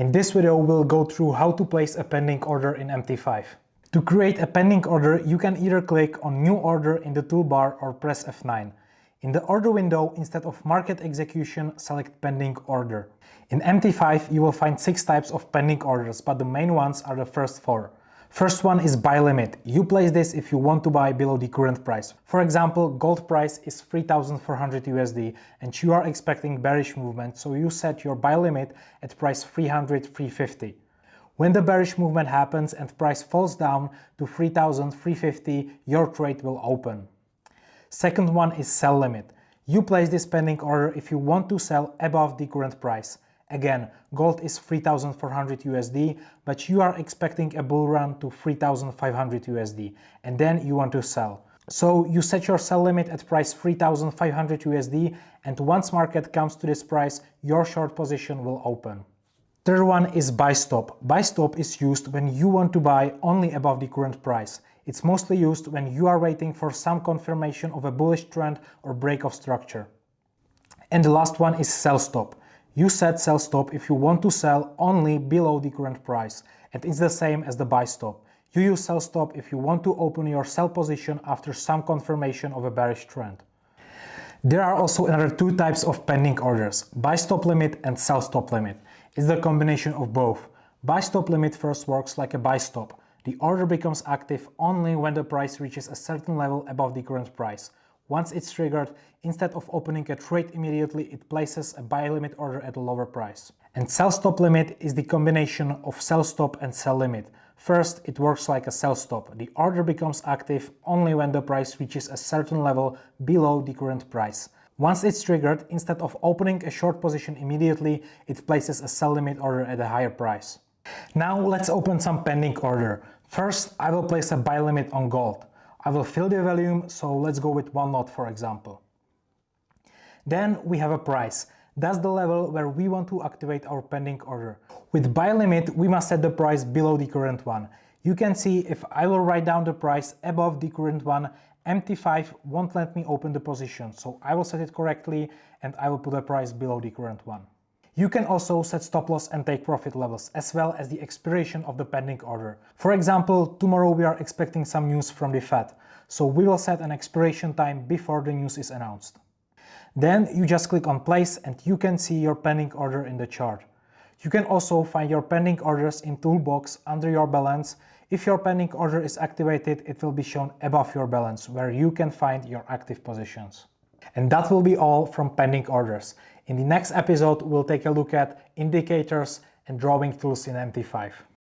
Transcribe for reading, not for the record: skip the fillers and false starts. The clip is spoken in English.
In this video, we'll go through how to place a pending order in MT5. To create a pending order, you can either click on New Order in the toolbar or press F9. In the order window, instead of Market Execution, select Pending Order. In MT5, you will find 6 types of pending orders, but the main ones are the first 4. First one is buy limit. You place this if you want to buy below the current price. For example, gold price is 3,400 USD and you are expecting bearish movement, so you set your buy limit at price 300-350. When the bearish movement happens and price falls down to 3,350, your trade will open. Second one is sell limit. You place this pending order if you want to sell above the current price. Again, gold is 3,400 USD, but you are expecting a bull run to 3,500 USD, and then you want to sell. So you set your sell limit at price 3,500 USD, and once market comes to this price, your short position will open. Third one is buy stop. Buy stop is used when you want to buy only above the current price. It's mostly used when you are waiting for some confirmation of a bullish trend or break of structure. And the last one is sell stop. You set sell stop if you want to sell only below the current price, and it's the same as the buy stop. You use sell stop if you want to open your sell position after some confirmation of a bearish trend. There are also another 2 types of pending orders, buy stop limit and sell stop limit. It's the combination of both. Buy stop limit first works like a buy stop. The order becomes active only when the price reaches a certain level above the current price. Once it's triggered, instead of opening a trade immediately, it places a buy limit order at a lower price. And sell stop limit is the combination of sell stop and sell limit. First, it works like a sell stop. The order becomes active only when the price reaches a certain level below the current price. Once it's triggered, instead of opening a short position immediately, it places a sell limit order at a higher price. Now let's open some pending order. First, I will place a buy limit on gold. I will fill the volume, so let's go with 1 lot for example. Then we have a price. That's the level where we want to activate our pending order. With buy limit, we must set the price below the current one. You can see if I will write down the price above the current one, MT5 won't let me open the position, so I will set it correctly and I will put a price below the current one. You can also set stop loss and take profit levels, as well as the expiration of the pending order. For example, tomorrow we are expecting some news from the Fed, so we will set an expiration time before the news is announced. Then you just click on place and you can see your pending order in the chart. You can also find your pending orders in Toolbox under your balance. If your pending order is activated, it will be shown above your balance, where you can find your active positions. And that will be all from pending orders. In the next episode, we'll take a look at indicators and drawing tools in MT5.